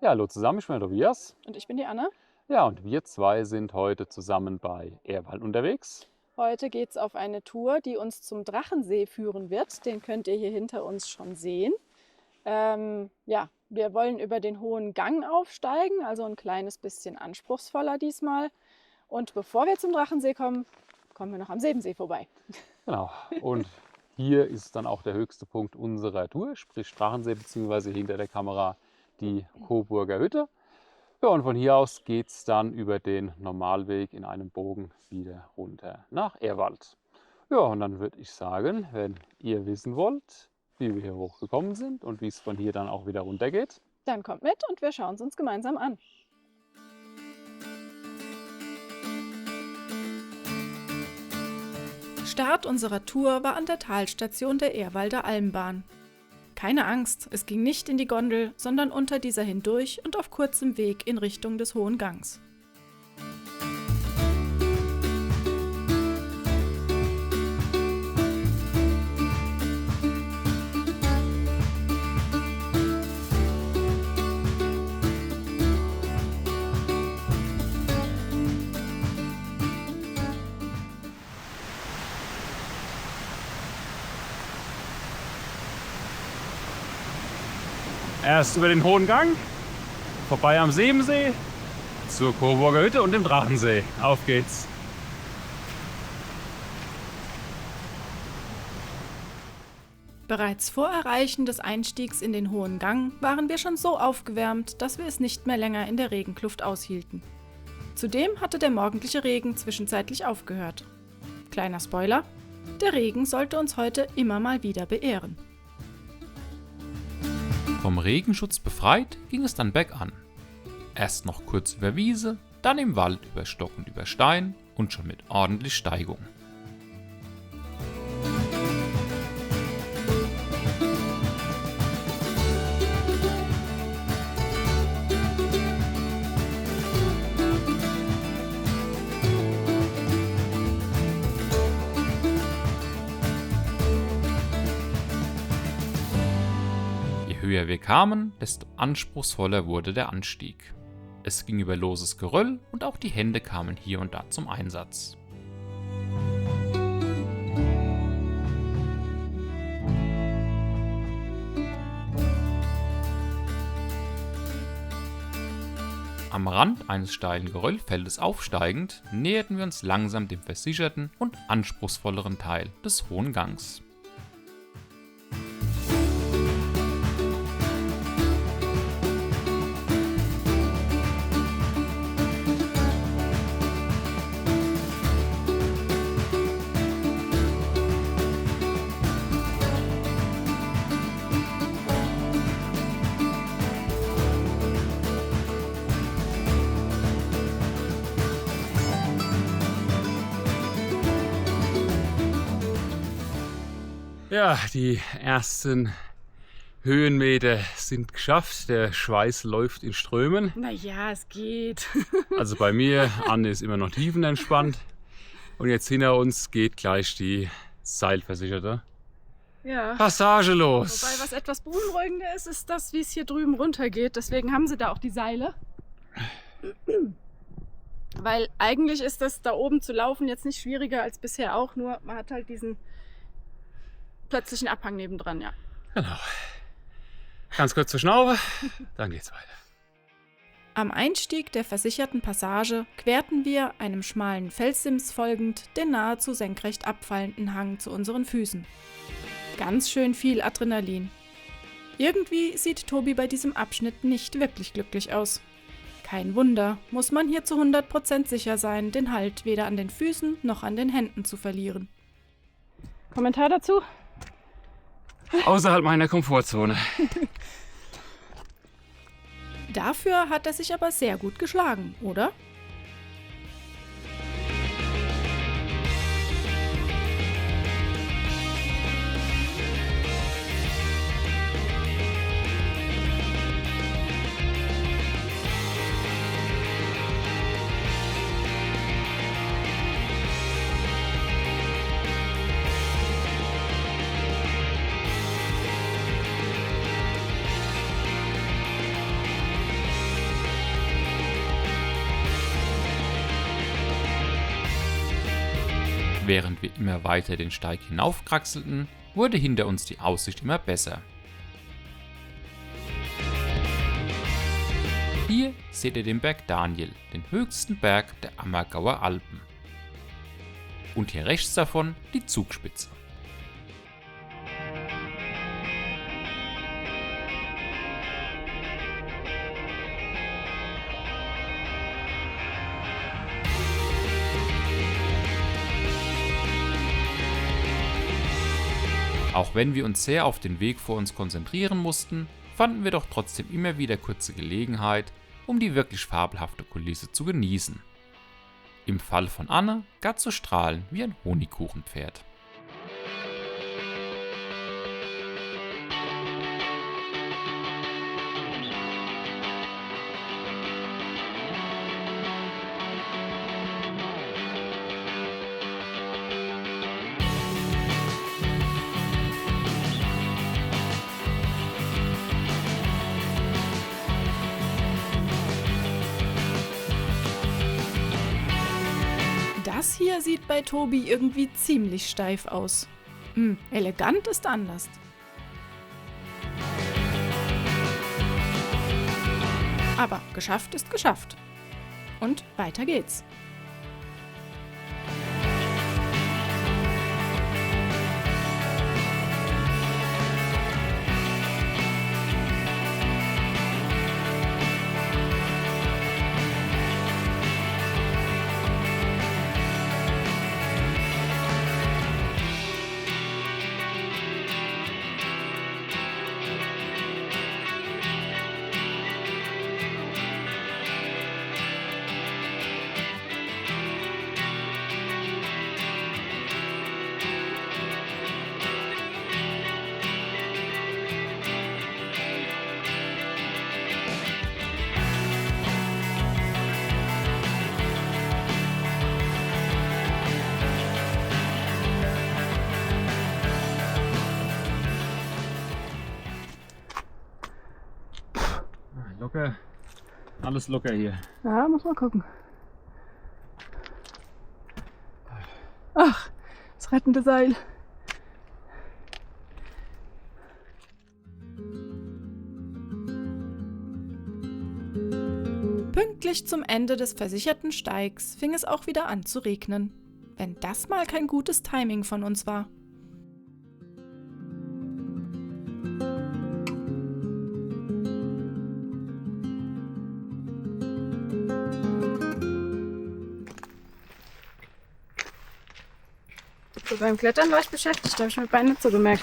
Ja, hallo zusammen, ich bin der Tobias. Und ich bin die Anna. Ja, und wir zwei sind heute zusammen bei Ehrwald unterwegs. Heute geht es auf eine Tour, die uns zum Drachensee führen wird. Den könnt ihr hier hinter uns schon sehen. Ja, wir wollen über den Hohen Gang aufsteigen, also ein kleines bisschen anspruchsvoller diesmal. Und bevor wir zum Drachensee kommen, kommen wir noch am Sebensee vorbei. Genau. Und hier ist dann auch der höchste Punkt unserer Tour, sprich Drachensee, beziehungsweise hinter der Kamera die Coburger Hütte. Ja, und von hier aus geht es dann über den Normalweg in einem Bogen wieder runter nach Ehrwald. Ja, und dann würde ich sagen, wenn ihr wissen wollt, wie wir hier hochgekommen sind und wie es von hier dann auch wieder runter geht. Dann kommt mit und wir schauen es uns gemeinsam an. Start unserer Tour war an der Talstation der Ehrwalder Almbahn. Keine Angst, es ging nicht in die Gondel, sondern unter dieser hindurch und auf kurzem Weg in Richtung des Hohen Gangs. Erst über den Hohen Gang, vorbei am Sebensee, zur Coburger Hütte und dem Drachensee. Auf geht's! Bereits vor Erreichen des Einstiegs in den Hohen Gang waren wir schon so aufgewärmt, dass wir es nicht mehr länger in der Regenkluft aushielten. Zudem hatte der morgendliche Regen zwischenzeitlich aufgehört. Kleiner Spoiler: Der Regen sollte uns heute immer mal wieder beehren. Vom Regenschutz befreit ging es dann bergan. Erst noch kurz über Wiese, dann im Wald über Stock und über Stein und schon mit ordentlich Steigung. Je höher wir kamen, desto anspruchsvoller wurde der Anstieg. Es ging über loses Geröll und auch die Hände kamen hier und da zum Einsatz. Am Rand eines steilen Geröllfeldes aufsteigend, näherten wir uns langsam dem versicherten und anspruchsvolleren Teil des Hohen Gangs. Ja, die ersten Höhenmeter sind geschafft. Der Schweiß läuft in Strömen. Naja, es geht. Also bei mir, Anne ist immer noch tiefenentspannt. Und jetzt hinter uns geht gleich die seilversicherte Ja. Passage los. Wobei, was etwas beunruhigender ist, ist das, wie es hier drüben runtergeht. Deswegen haben sie da auch die Seile. Weil eigentlich ist das da oben zu laufen jetzt nicht schwieriger als bisher auch, nur man hat halt diesen plötzlichen Abhang nebendran, ja. Genau. Ganz kurz zur Schnaufe, dann geht's weiter. Am Einstieg der versicherten Passage querten wir, einem schmalen Felssims folgend, den nahezu senkrecht abfallenden Hang zu unseren Füßen. Ganz schön viel Adrenalin. Irgendwie sieht Tobi bei diesem Abschnitt nicht wirklich glücklich aus. Kein Wunder, muss man hier zu 100% sicher sein, den Halt weder an den Füßen noch an den Händen zu verlieren. Kommentar dazu? Außerhalb meiner Komfortzone. Dafür hat er sich aber sehr gut geschlagen, oder? Während wir immer weiter den Steig hinaufkraxelten, wurde hinter uns die Aussicht immer besser. Hier seht ihr den Berg Daniel, den höchsten Berg der Ammergauer Alpen. Und hier rechts davon die Zugspitze. Auch wenn wir uns sehr auf den Weg vor uns konzentrieren mussten, fanden wir doch trotzdem immer wieder kurze Gelegenheit, um die wirklich fabelhafte Kulisse zu genießen. Im Fall von Anne gar zu strahlen wie ein Honigkuchenpferd. Das hier sieht bei Tobi irgendwie ziemlich steif aus. Elegant ist anders. Aber geschafft ist geschafft. Und weiter geht's. Locker. Alles locker hier. Ja, muss mal gucken. Ach, das rettende Seil. Pünktlich zum Ende des versicherten Steigs fing es auch wieder an zu regnen. Wenn das mal kein gutes Timing von uns war. Beim Klettern war ich beschäftigt, da habe ich mein Bein nicht so gemerkt.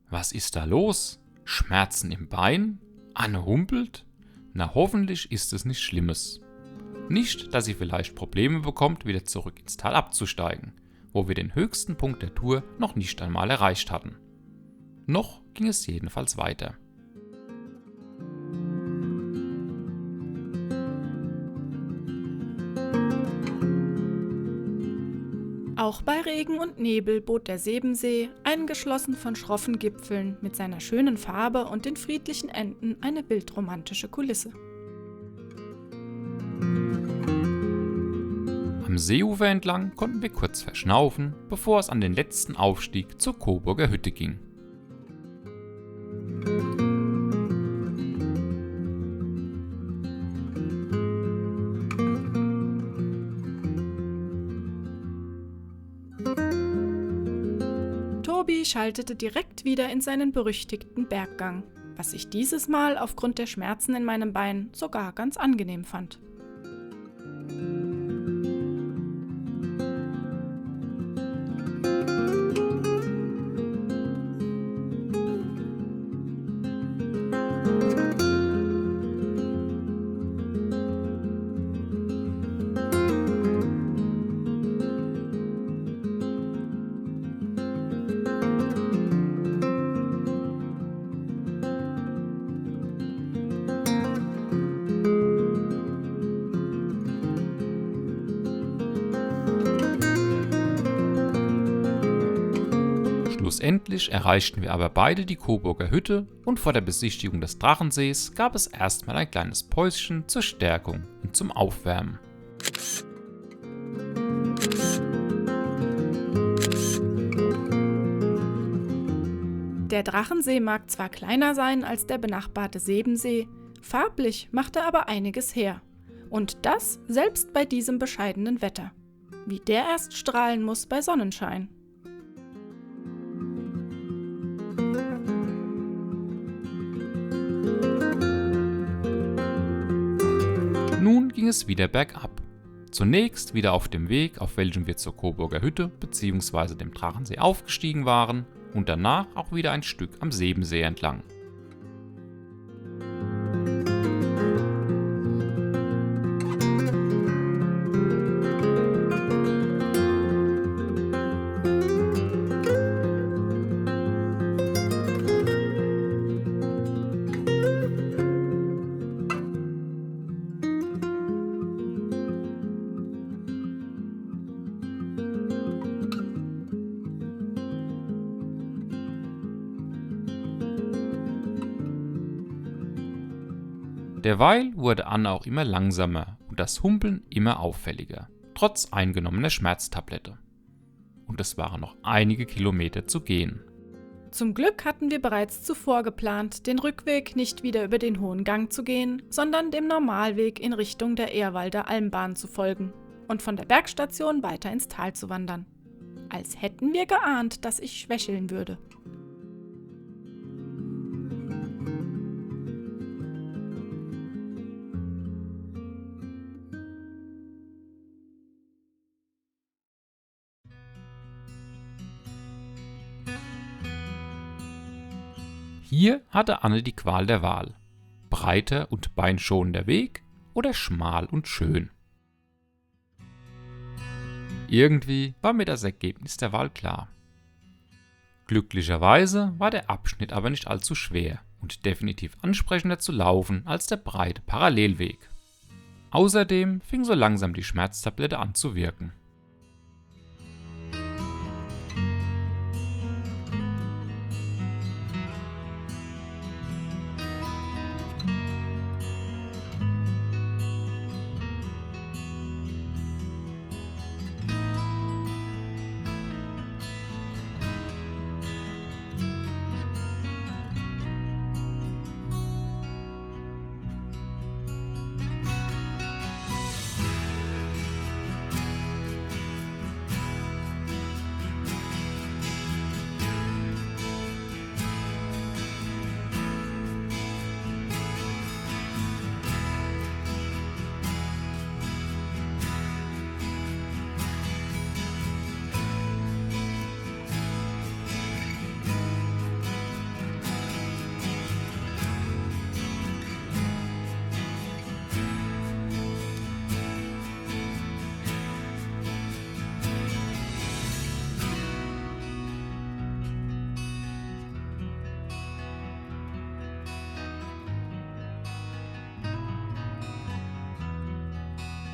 Was ist da los? Schmerzen im Bein? Anne humpelt? Na, hoffentlich ist es nichts Schlimmes. Nicht, dass sie vielleicht Probleme bekommt, wieder zurück ins Tal abzusteigen, wo wir den höchsten Punkt der Tour noch nicht einmal erreicht hatten. Noch ging es jedenfalls weiter. Auch bei Regen und Nebel bot der Sebensee, eingeschlossen von schroffen Gipfeln, mit seiner schönen Farbe und den friedlichen Enden eine bildromantische Kulisse. Am Seeufer entlang konnten wir kurz verschnaufen, bevor es an den letzten Aufstieg zur Coburger Hütte ging. Tobi schaltete direkt wieder in seinen berüchtigten Berggang, was ich dieses Mal aufgrund der Schmerzen in meinem Bein sogar ganz angenehm fand. Schlussendlich erreichten wir aber beide die Coburger Hütte und vor der Besichtigung des Drachensees gab es erstmal ein kleines Päuschen zur Stärkung und zum Aufwärmen. Der Drachensee mag zwar kleiner sein als der benachbarte Sebensee, farblich macht er aber einiges her. Und das selbst bei diesem bescheidenen Wetter. Wie der erst strahlen muss bei Sonnenschein. Nun ging es wieder bergab. Zunächst wieder auf dem Weg, auf welchem wir zur Coburger Hütte bzw. dem Drachensee aufgestiegen waren und danach auch wieder ein Stück am Sebensee entlang. Derweil wurde Anne auch immer langsamer und das Humpeln immer auffälliger, trotz eingenommener Schmerztablette. Und es waren noch einige Kilometer zu gehen. Zum Glück hatten wir bereits zuvor geplant, den Rückweg nicht wieder über den Hohen Gang zu gehen, sondern dem Normalweg in Richtung der Ehrwalder Almbahn zu folgen und von der Bergstation weiter ins Tal zu wandern. Als hätten wir geahnt, dass ich schwächeln würde. Hier hatte Anne die Qual der Wahl. Breiter und beinschonender Weg oder schmal und schön. Irgendwie war mir das Ergebnis der Wahl klar. Glücklicherweise war der Abschnitt aber nicht allzu schwer und definitiv ansprechender zu laufen als der breite Parallelweg. Außerdem fing so langsam die Schmerztablette an zu wirken.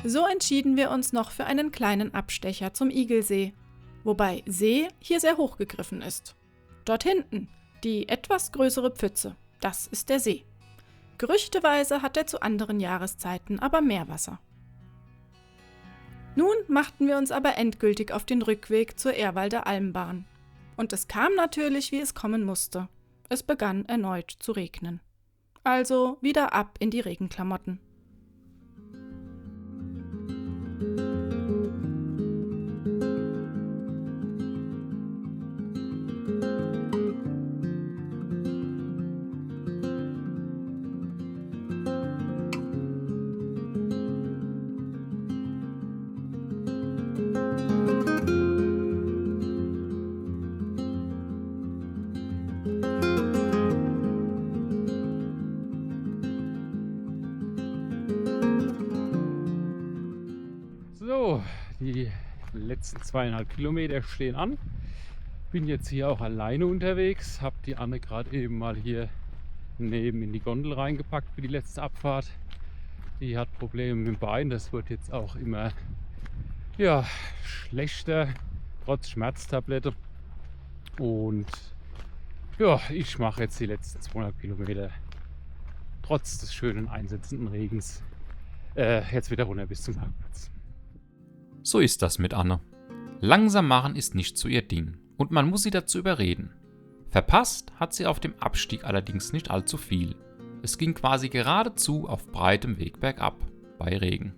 So entschieden wir uns noch für einen kleinen Abstecher zum Igelsee, wobei See hier sehr hoch gegriffen ist. Dort hinten, die etwas größere Pfütze, das ist der See. Gerüchteweise hat er zu anderen Jahreszeiten aber Meerwasser. Nun machten wir uns aber endgültig auf den Rückweg zur Ehrwalder Almbahn. Und es kam natürlich, wie es kommen musste. Es begann erneut zu regnen. Also wieder ab in die Regenklamotten. So, die letzten 2,5 Kilometer stehen an. Bin jetzt hier auch alleine unterwegs. Habe die Anne gerade eben mal hier neben in die Gondel reingepackt für die letzte Abfahrt. Die hat Probleme mit dem Bein. Das wird jetzt auch immer schlechter, trotz Schmerztablette. Und ja, ich mache jetzt die letzten 200 Kilometer trotz des schönen einsetzenden Regens jetzt wieder runter bis zum Parkplatz. So ist das mit Anne. Langsam machen ist nicht so ihr Ding und man muss sie dazu überreden. Verpasst hat sie auf dem Abstieg allerdings nicht allzu viel. Es ging quasi geradezu auf breitem Weg bergab, bei Regen.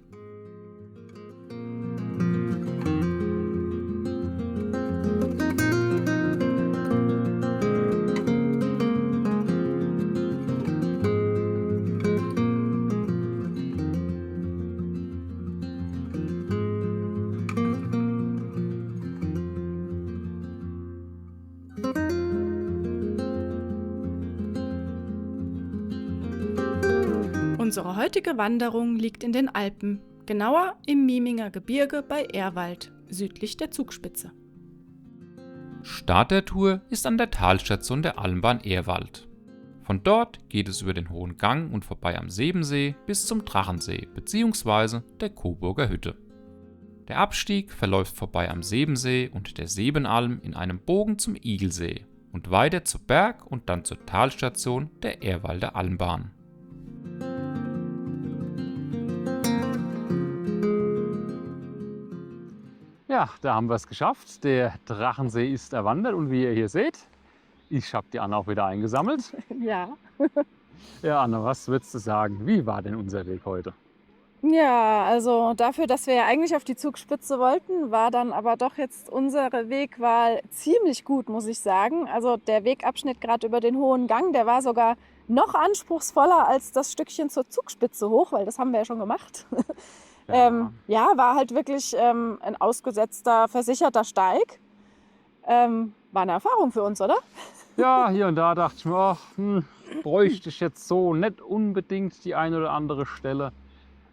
Unsere heutige Wanderung liegt in den Alpen, genauer im Mieminger Gebirge bei Ehrwald, südlich der Zugspitze. Start der Tour ist an der Talstation der Almbahn Ehrwald. Von dort geht es über den Hohen Gang und vorbei am Sebensee bis zum Drachensee bzw. der Coburger Hütte. Der Abstieg verläuft vorbei am Sebensee und der Sebenalm in einem Bogen zum Igelsee und weiter zu Berg und dann zur Talstation der Ehrwalder Almbahn. Ja, da haben wir es geschafft. Der Drachensee ist erwandert und wie ihr hier seht, ich habe die Anna auch wieder eingesammelt. Ja. Ja, Anna, was würdest du sagen? Wie war denn unser Weg heute? Ja, also dafür, dass wir ja eigentlich auf die Zugspitze wollten, war dann aber doch jetzt unsere Wegwahl ziemlich gut, muss ich sagen. Also der Wegabschnitt gerade über den Hohen Gang, der war sogar noch anspruchsvoller als das Stückchen zur Zugspitze hoch, weil das haben wir ja schon gemacht. Ja. War halt wirklich ein ausgesetzter, versicherter Steig. War eine Erfahrung für uns, oder? Ja, hier und da dachte ich mir, ach, bräuchte ich jetzt so nicht unbedingt die eine oder andere Stelle.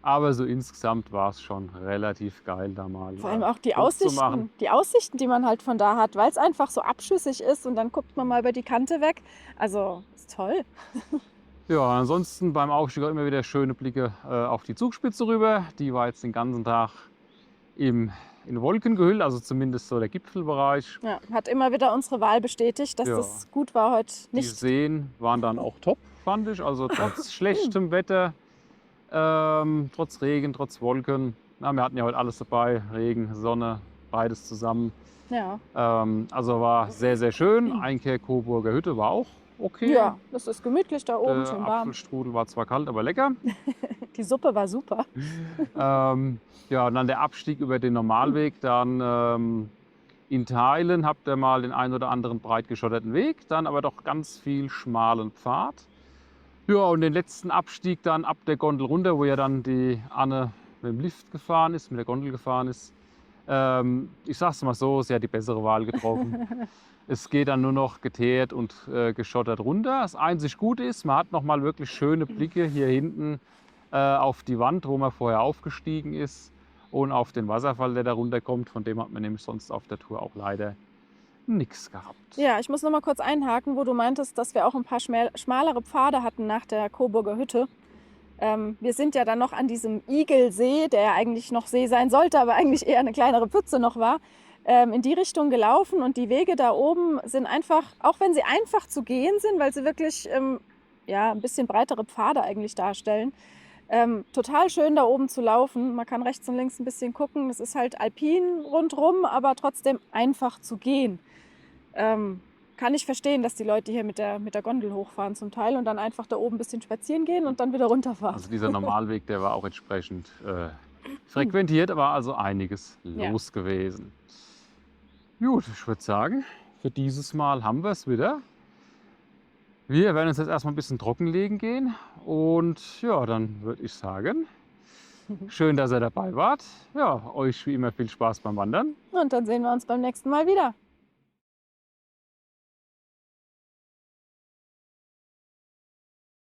Aber so insgesamt war es schon relativ geil, da mal Vor allem auch die Fotos zu machen. Aussichten, die man halt von da hat, weil es einfach so abschüssig ist und dann guckt man mal über die Kante weg. Also ist toll. Ja, ansonsten beim Aufstieg auch immer wieder schöne Blicke auf die Zugspitze rüber. Die war jetzt den ganzen Tag in Wolken gehüllt, also zumindest so der Gipfelbereich. Ja, hat immer wieder unsere Wahl bestätigt, dass Ja. das gut war heute Die nicht. Seen waren dann auch top, fand ich. Also trotz schlechtem Wetter, trotz Regen, trotz Wolken. Na, wir hatten ja heute alles dabei, Regen, Sonne, beides zusammen. Ja. Also war sehr, sehr schön. Einkehr Coburger Hütte war auch okay. Ja, das ist gemütlich da oben, Der schön warm. Apfelstrudel war zwar kalt, aber lecker. Die Suppe war super. Ja, und dann der Abstieg über den Normalweg. Dann in Teilen habt ihr mal den einen oder anderen breit geschotterten Weg, dann aber doch ganz viel schmalen Pfad. Ja, und den letzten Abstieg dann ab der Gondel runter, wo ja dann die Anne mit dem Lift gefahren ist, mit der Gondel gefahren ist. Ich sag's mal so, sie hat die bessere Wahl getroffen. Es geht dann nur noch geteert und geschottert runter. Das einzig Gute ist, man hat noch mal wirklich schöne Blicke hier hinten auf die Wand, wo man vorher aufgestiegen ist und auf den Wasserfall, der da runterkommt. Von dem hat man nämlich sonst auf der Tour auch leider nichts gehabt. Ja, ich muss noch mal kurz einhaken, wo du meintest, dass wir auch ein paar schmalere Pfade hatten nach der Coburger Hütte. Wir sind ja dann noch an diesem Igelsee, der ja eigentlich noch See sein sollte, aber eigentlich eher eine kleinere Pfütze noch war, in die Richtung gelaufen. Und die Wege da oben sind einfach, auch wenn sie einfach zu gehen sind, weil sie wirklich ja, ein bisschen breitere Pfade eigentlich darstellen, total schön da oben zu laufen. Man kann rechts und links ein bisschen gucken. Es ist halt alpin rundrum, aber trotzdem einfach zu gehen. Kann ich verstehen, dass die Leute hier mit der Gondel hochfahren zum Teil und dann einfach da oben ein bisschen spazieren gehen und dann wieder runterfahren. Also dieser Normalweg, der war auch entsprechend frequentiert, war also einiges los gewesen. Gut, ich würde sagen, für dieses Mal haben wir es wieder. Wir werden uns jetzt erstmal ein bisschen trockenlegen gehen und ja, dann würde ich sagen, schön, dass ihr dabei wart. Ja, euch wie immer viel Spaß beim Wandern. Und dann sehen wir uns beim nächsten Mal wieder.